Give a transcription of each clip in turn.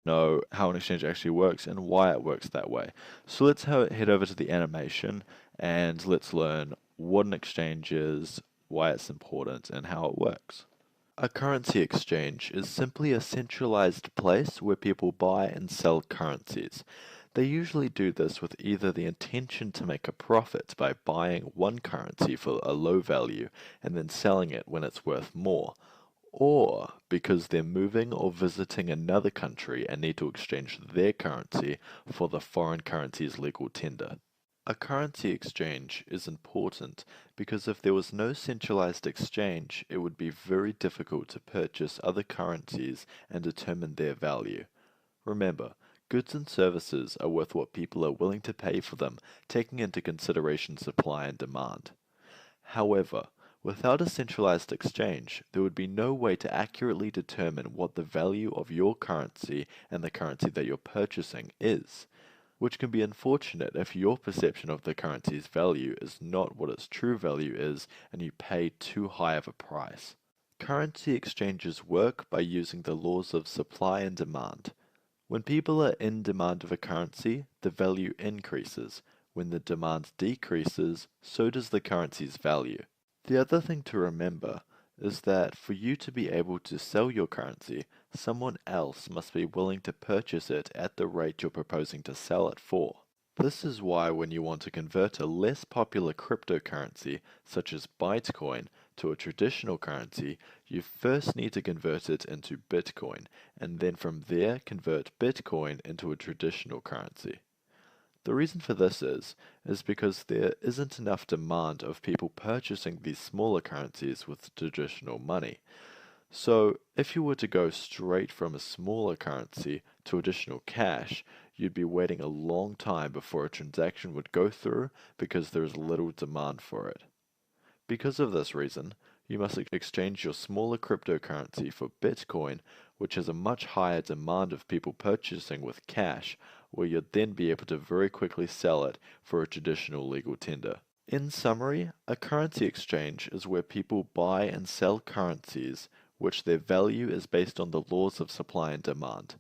know how an exchange actually works and why it works that way. So let's head over to the animation and let's learn what an exchange is, why it's important, and how it works. A currency exchange is simply a centralized place where people buy and sell currencies. They usually do this with either the intention to make a profit by buying one currency for a low value and then selling it when it's worth more, or because they're moving or visiting another country and need to exchange their currency for the foreign currency's legal tender. A currency exchange is important because if there was no centralized exchange, it would be very difficult to purchase other currencies and determine their value. Remember, goods and services are worth what people are willing to pay for them, taking into consideration supply and demand. However, without a centralized exchange, there would be no way to accurately determine what the value of your currency and the currency that you're purchasing is, which can be unfortunate if your perception of the currency's value is not what its true value is and you pay too high of a price. Currency exchanges work by using the laws of supply and demand. When people are in demand of a currency, the value increases. When the demand decreases, so does the currency's value. The other thing to remember is that for you to be able to sell your currency, someone else must be willing to purchase it at the rate you're proposing to sell it for. This is why when you want to convert a less popular cryptocurrency, such as Bitcoin, to a traditional currency, you first need to convert it into Bitcoin, and then from there convert Bitcoin into a traditional currency. The reason for this is because there isn't enough demand of people purchasing these smaller currencies with traditional money. So, if you were to go straight from a smaller currency to additional cash, you'd be waiting a long time before a transaction would go through because there is little demand for it. Because of this reason, you must exchange your smaller cryptocurrency for Bitcoin, which has a much higher demand of people purchasing with cash, where you'd then be able to very quickly sell it for a traditional legal tender. In summary, a currency exchange is where people buy and sell currencies which their value is based on the laws of supply and demand.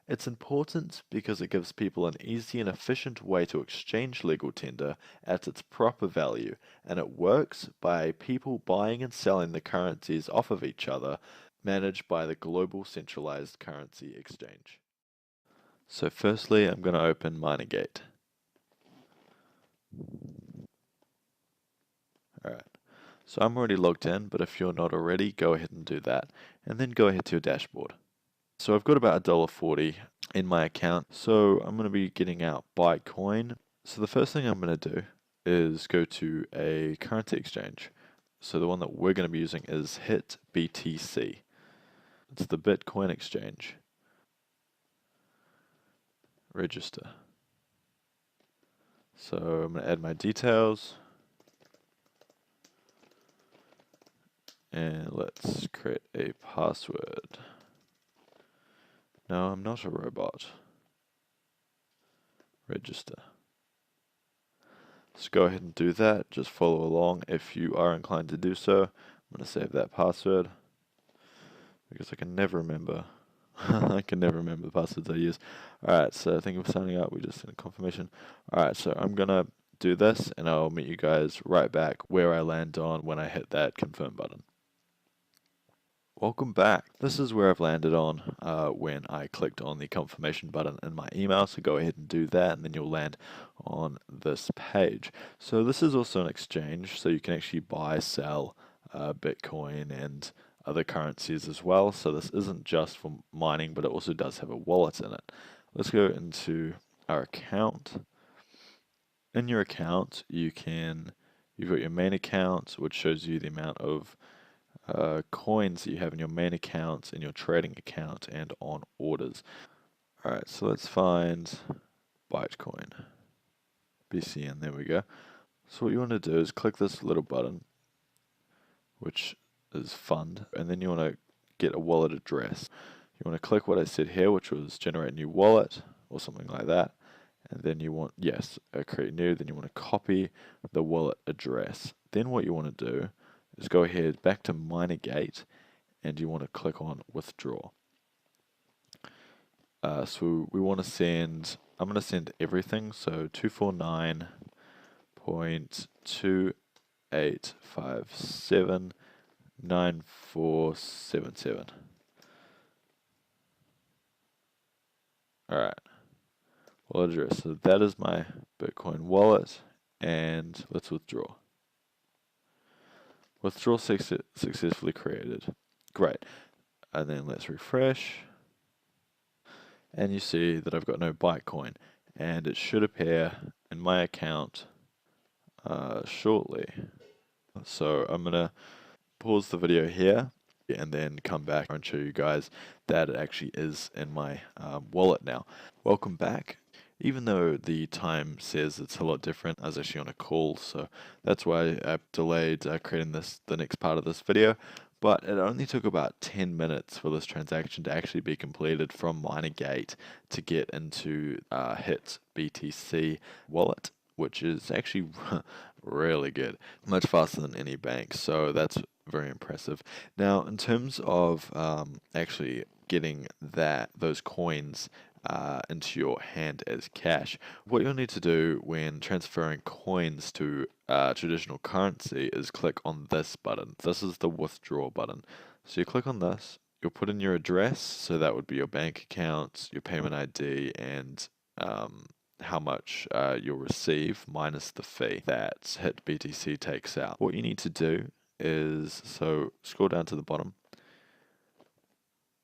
It's important because it gives people an easy and efficient way to exchange legal tender at its proper value, and it works by people buying and selling the currencies off of each other, managed by the global centralized currency exchange. So firstly, I'm going to open Minergate. Alright, so I'm already logged in, but if you're not already, go ahead and do that, and then go ahead to your dashboard. So I've got about $1.40 in my account, so I'm going to be getting out Bitcoin. So the first thing I'm going to do is go to a currency exchange. So the one that we're going to be using is HitBTC. It's the Bitcoin exchange. Register. So I'm going to add my details. And let's create a password. No, I'm not a robot. Register. So go ahead and do that. Just follow along if you are inclined to do so. I'm going to save that password because I can never remember. I can never remember the passwords I use. Alright, so thank you for signing up. We just sent a confirmation. Alright, so I'm going to do this and I'll meet you guys right back where I land on when I hit that confirm button. Welcome back. This is where I've landed on when I clicked on the confirmation button in my email, so go ahead and do that and then you'll land on this page. So this is also an exchange, so you can actually buy, sell Bitcoin and other currencies as well. So this isn't just for mining, but it also does have a wallet in it. Let's go into our account. In your account, you've got your main account, which shows you the amount of coins that you have in your main account, in your trading account, and on orders. Alright, so let's find Bitcoin. BCN, there we go. So what you want to do is click this little button, which is fund, and then you want to get a wallet address. You want to click what I said here, which was generate new wallet, or something like that. And then you want, yes, create new, then you want to copy the wallet address. Then what you want to do is go ahead back to Minergate and you want to click on withdraw. So we want to send, I'm going to send everything, so 249.28579477. Alright, wallet address. So that is my Bitcoin wallet, and let's withdraw. Withdrawal successfully created. Great. And then let's refresh. And you see that I've got no Bitcoin. And it should appear in my account shortly. So I'm going to pause the video here and then come back and show you guys that it actually is in my wallet now. Welcome back. Even though the time says it's a lot different, I was actually on a call, so that's why I've delayed creating the next part of this video. But it only took about 10 minutes for this transaction to actually be completed from Minergate to get into HIT BTC wallet, which is actually really good, much faster than any bank. So that's very impressive. Now, in terms of actually getting those coins into your hand as cash, what you'll need to do when transferring coins to traditional currency is click on this button. This is the withdraw button. So you click on this, you'll put in your address, so that would be your bank account, your payment ID, and how much you'll receive minus the fee that HIT BTC takes out. What you need to do is, so scroll down to the bottom,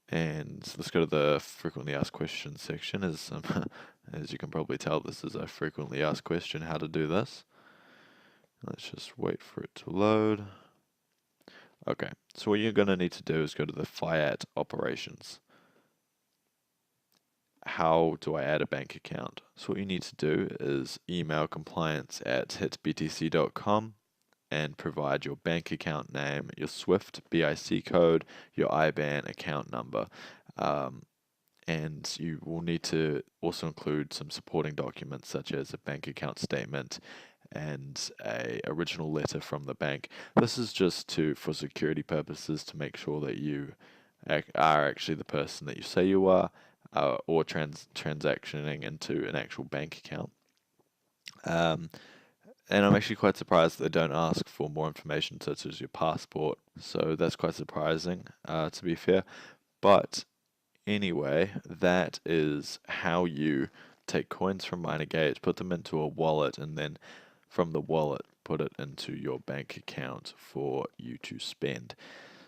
and let's go to the frequently asked questions section. As you can probably tell, this is a frequently asked question, how to do this. Let's just wait for it to load. Okay, so what you're going to need to do is go to the Fiat operations. How do I add a bank account? So what you need to do is email compliance@hitbtc.com and provide your bank account name, your SWIFT BIC code, your IBAN account number. And you will need to also include some supporting documents such as a bank account statement and a original letter from the bank. This is just for security purposes, to make sure that you are actually the person that you say you are, or transactioning into an actual bank account. And I'm actually quite surprised they don't ask for more information such as your passport. So that's quite surprising, to be fair. But anyway, that is how you take coins from Minergate, put them into a wallet, and then from the wallet put it into your bank account for you to spend.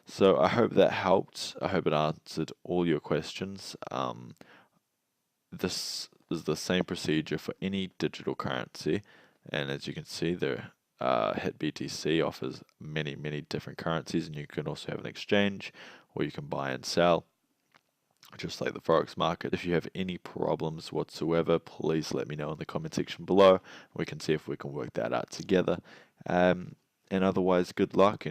So I hope that helped. I hope it answered all your questions. This is the same procedure for any digital currency, and as you can see, the HIT BTC offers many different currencies, and you can also have an exchange where you can buy and sell, just like the Forex market. If you have any problems whatsoever, please let me know in the comment section below. We can see if we can work that out together. And otherwise, good luck.